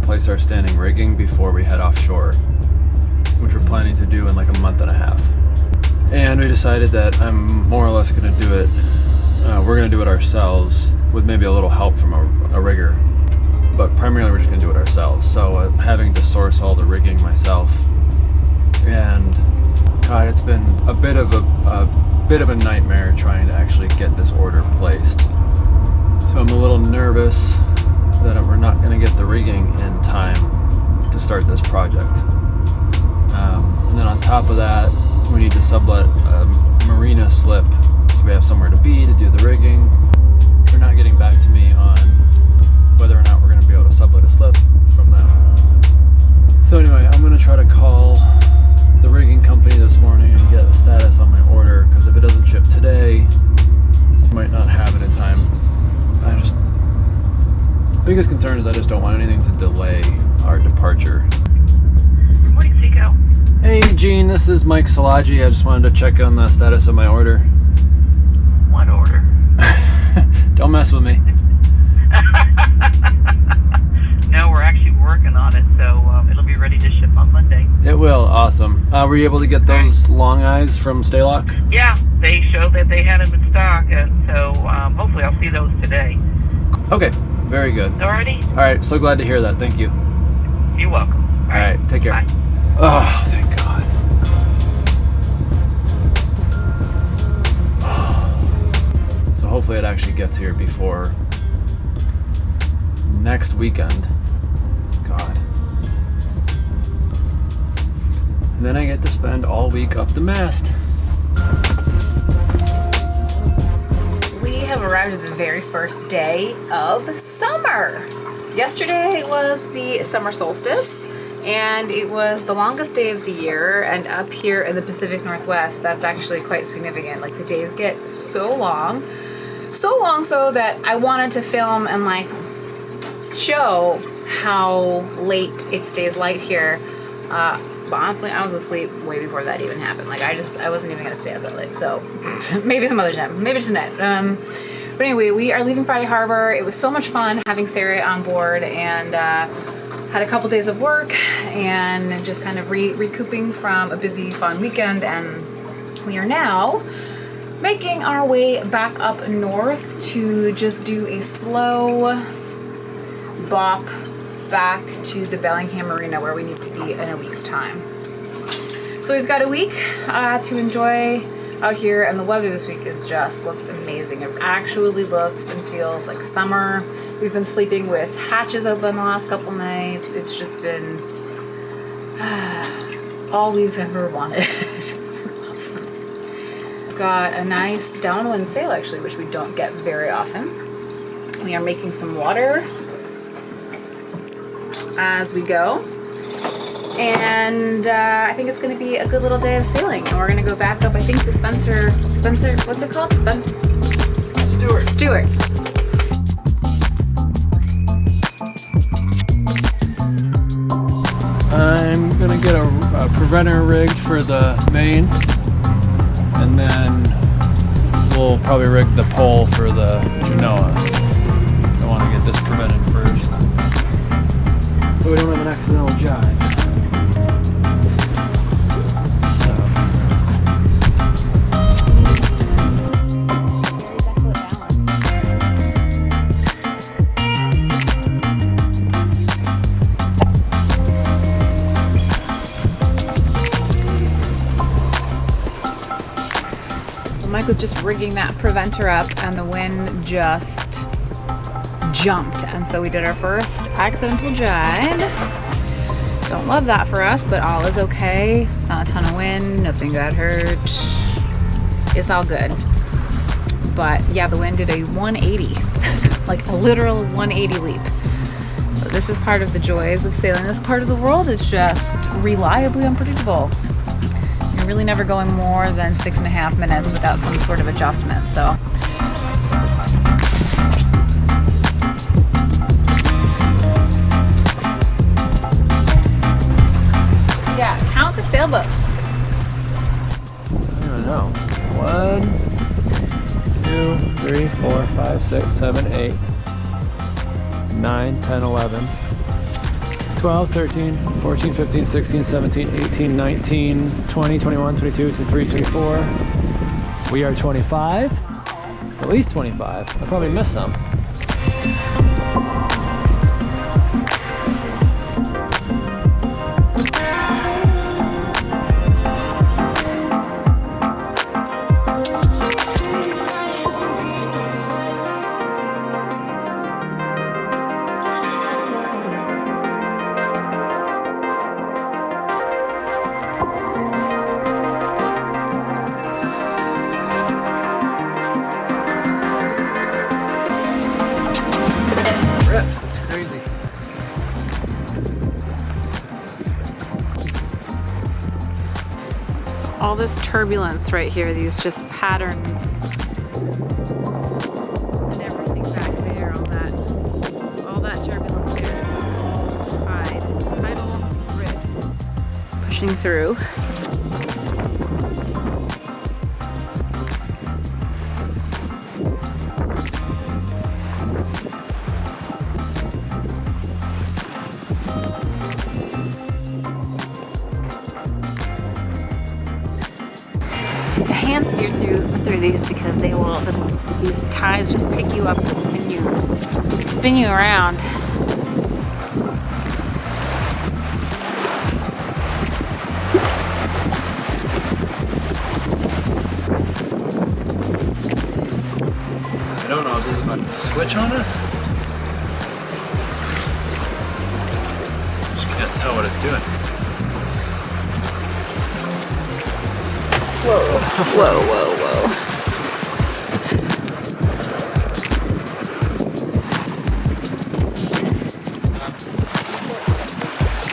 replace our standing rigging before we head offshore, which we're planning to do in like a month and a half. And we decided that I'm more or less going to do it, we're going to do it ourselves with maybe a little help from a rigger, but primarily we're just going to do it ourselves. So having to source all the rigging myself, and God, it's been a bit of a nightmare trying to actually get this order placed. So I'm a little nervous that we're not going to get the rigging in time to start this project. And then on top of that, we need to sublet a marina slip so we have somewhere to be to do the rigging. They're not getting back to me on whether or not we're going to be able to sublet a slip from them. So anyway, I'm going to try to call the rigging company this morning and get a status on my order, because if it doesn't ship today, I might not have it in time. Biggest concern is I just don't want anything to delay our departure. Good morning, Seiko. Hey Gene, this is Mike Salaji. I just wanted to check on the status of my order. What order? Don't mess with me. No, we're actually working on it, so it'll be ready to ship on Monday. It will, awesome. Were you able to get those long eyes from Staylock? Yeah, they showed that they had them in stock, so hopefully I'll see those today. Okay, very good. Alrighty? Alright, so glad to hear that. Thank you. You're welcome. Alright, take care. Bye. Oh, thank God. So hopefully it actually gets here before next weekend. God. And then I get to spend all week up the mast. We have arrived at the very first day of summer. Yesterday was the summer solstice, and it was the longest day of the year, and up here in the Pacific Northwest, that's actually quite significant. Like, the days get so long so that I wanted to film and like show how late it stays light here. But honestly, I was asleep way before that even happened. Like, I wasn't even gonna stay up that late. So maybe some other time, maybe tonight. But anyway, we are leaving Friday Harbor. It was so much fun having Sarah on board, and had a couple days of work and just kind of recouping from a busy, fun weekend. And we are now making our way back up north to just do a slow bop back to the Bellingham Marina, where we need to be in a week's time. So we've got a week to enjoy out here, and the weather this week looks amazing. It actually looks and feels like summer. We've been sleeping with hatches open the last couple nights. It's just been all we've ever wanted. It's been awesome. Got a nice downwind sail actually, which we don't get very often. We are making some water as we go, and I think it's going to be a good little day of sailing, and we're going to go back up, I think, to Spencer, what's it called? Stewart. I'm going to get a preventer rigged for the main, and then we'll probably rig the pole for the Genoa. I want to get this prevented first, so we don't have an accidental jibe. Mike was just rigging that preventer up, and the wind just jumped, and so we did our first accidental jibe. Don't love that for us, but all is okay. It's not a ton of wind, nothing got hurt. It's all good. But yeah, the wind did a 180, like a literal 180 leap. So this is part of the joys of sailing this part of the world. It's just reliably unpredictable. You're really never going more than 6.5 minutes without some sort of adjustment. So yeah, count the sailboats. I don't even know. 1, 2, 3, 4, 5, 6, 7, 8, 9, 10, 11, 12, 13, 14, 15, 16, 17, 18, 19, 20, 21, 22, 23, 24. We are 25. It's at least 25. I probably missed some. All this turbulence right here, these just patterns. And everything back there, all that turbulence there, this is all tidal ribs pushing through. Hand steer through these because these tides just pick you up and spin you around. I don't know if this is about to switch on us. Just can't tell what it's doing. Whoa, whoa, whoa, whoa.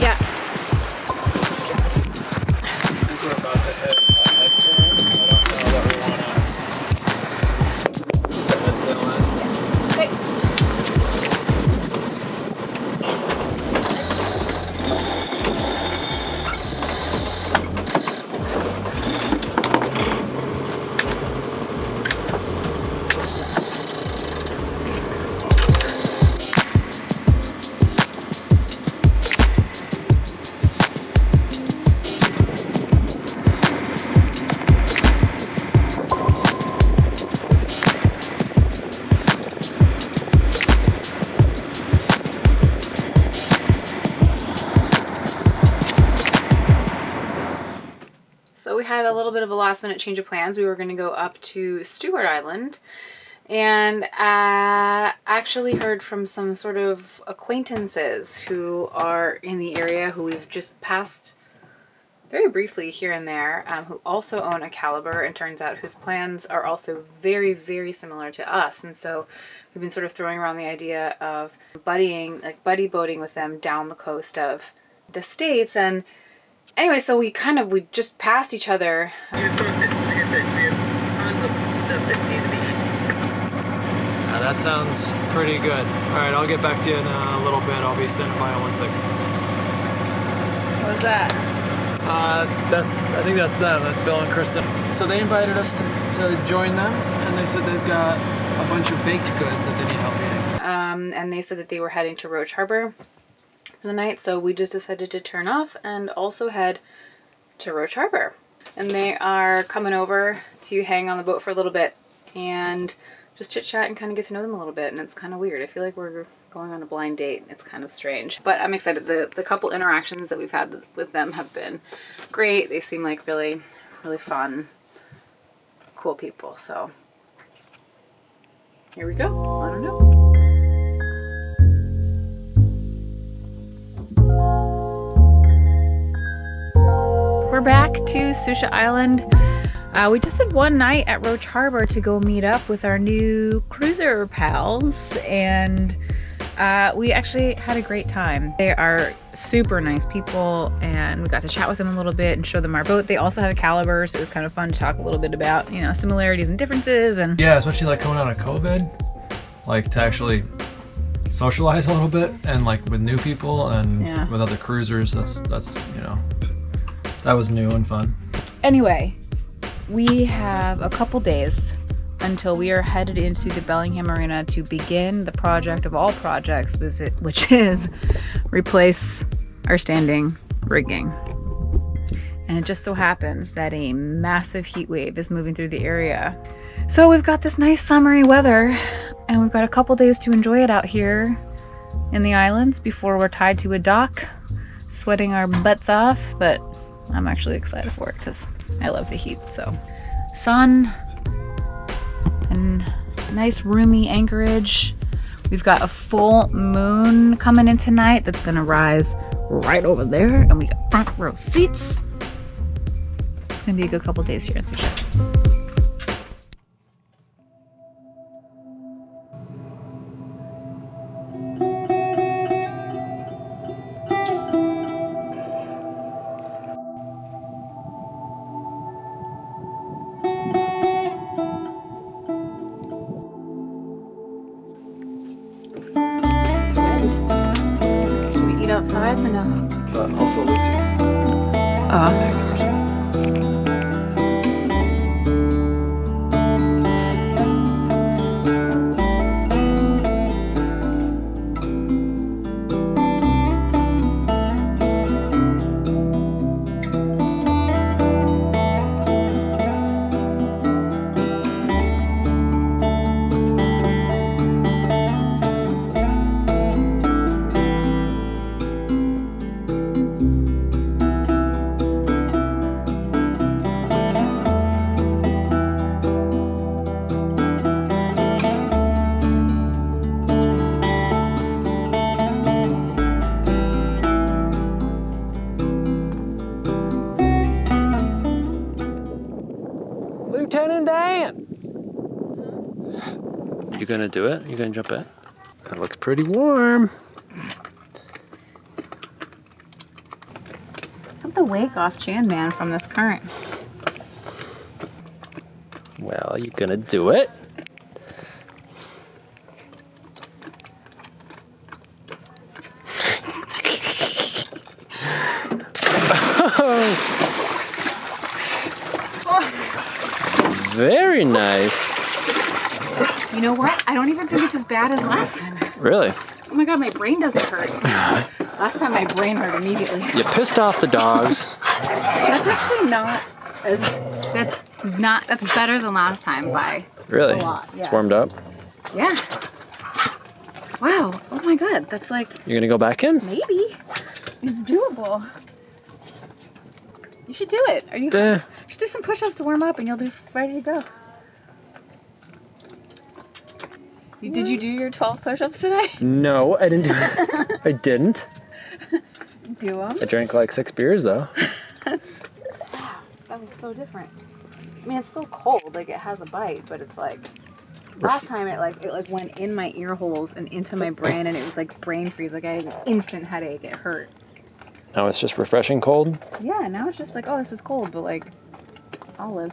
Yeah. I think we're about to hit a head current. I don't know that we want to head sail in. Okay. So we had a little bit of a last minute change of plans. We were going to go up to Stewart Island, and actually heard from some sort of acquaintances who are in the area who we've just passed very briefly here and there, who also own a Caliber, and turns out whose plans are also very, very similar to us. And so we've been sort of throwing around the idea of buddy boating with them down the coast of the States. And anyway, so we just passed each other. That sounds pretty good. All right, I'll get back to you in a little bit. I'll be standing by on 16. What was that? I think that's them. That's Bill and Kristen. So they invited us to join them, and they said they've got a bunch of baked goods that they need help eating. And they said that they were heading to Roach Harbor for the night, so we just decided to turn off and also head to Roach Harbor. And they are coming over to hang on the boat for a little bit and just chit chat and kind of get to know them a little bit. And it's kind of weird. I feel like we're going on a blind date. It's kind of strange, but I'm excited. The couple interactions that we've had with them have been great. They seem like really, really fun, cool people. So here we go. I don't know. We're back to Susha Island. We just did one night at Roach Harbor to go meet up with our new cruiser pals, and we actually had a great time. They are super nice people, and we got to chat with them a little bit and show them our boat. They also have a Caliber, so it was kind of fun to talk a little bit about, you know, similarities and differences. And yeah, especially like coming out of COVID, like to actually socialize a little bit and like with new people and with other cruisers. That's you know, that was new and fun. Anyway, we have a couple days until we are headed into the Bellingham Marina to begin the project of all projects, which is replace our standing rigging. And it just so happens that a massive heat wave is moving through the area. So we've got this nice summery weather, and we've got a couple days to enjoy it out here in the islands before we're tied to a dock, sweating our butts off. But I'm actually excited for it because I love the heat. So sun and nice roomy anchorage. We've got a full moon coming in tonight that's gonna rise right over there, and we got front row seats. It's gonna be a good couple days here in Sushi. Outside, but no. Also Lucy's. Lieutenant Dan! You gonna do it? You gonna jump in? That looks pretty warm. Cut the wake off Chan Man from this current. Well, you gonna do it? Very nice. You know what? I don't even think it's as bad as last time. Really? Oh my god, my brain doesn't hurt. Last time my brain hurt immediately. You pissed off the dogs. That's actually not as that's better than last time by Really? a lot. Yeah. It's warmed up. Yeah. Wow. Oh my god, that's like You're gonna go back in? maybe. It's doable. You should do it. Are you just do some push-ups to warm up and you'll be ready to go. Did you do your 12 push-ups today? No, I didn't do it. I didn't. Do them? I drank like 6 beers though. That was so different. I mean, it's still cold. Like, it has a bite, but it's like last time it went in my ear holes and into my brain, and it was like brain freeze. Like, I had an instant headache. It hurt. Now it's just refreshing cold? Yeah, now it's just like, oh, this is cold, but like, I'll live.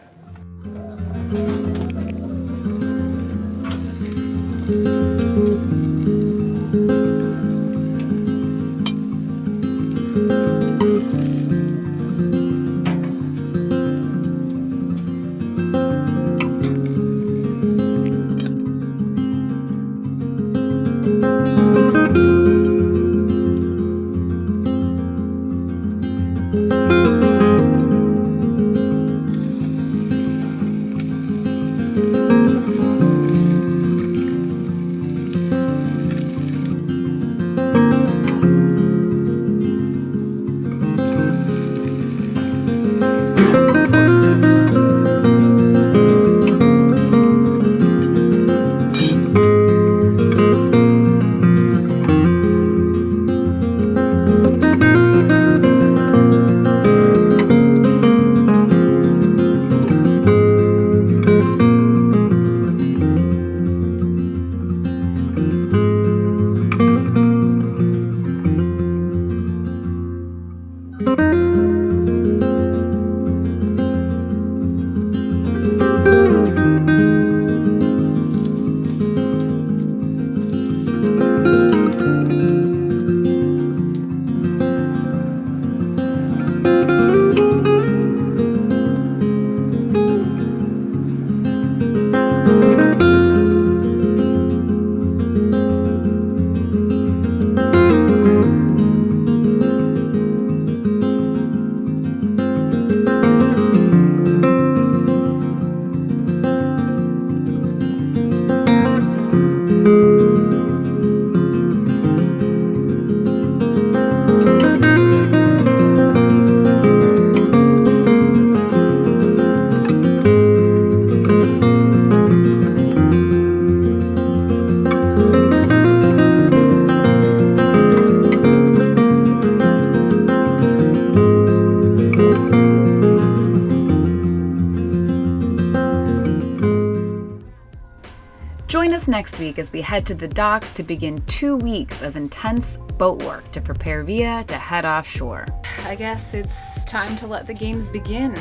next week as we head to the docks to begin 2 weeks of intense boat work to prepare Via to head offshore. I guess it's time to let the games begin.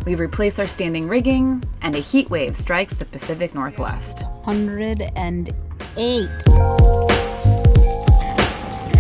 We replace our standing rigging, and a heat wave strikes the Pacific Northwest. 108.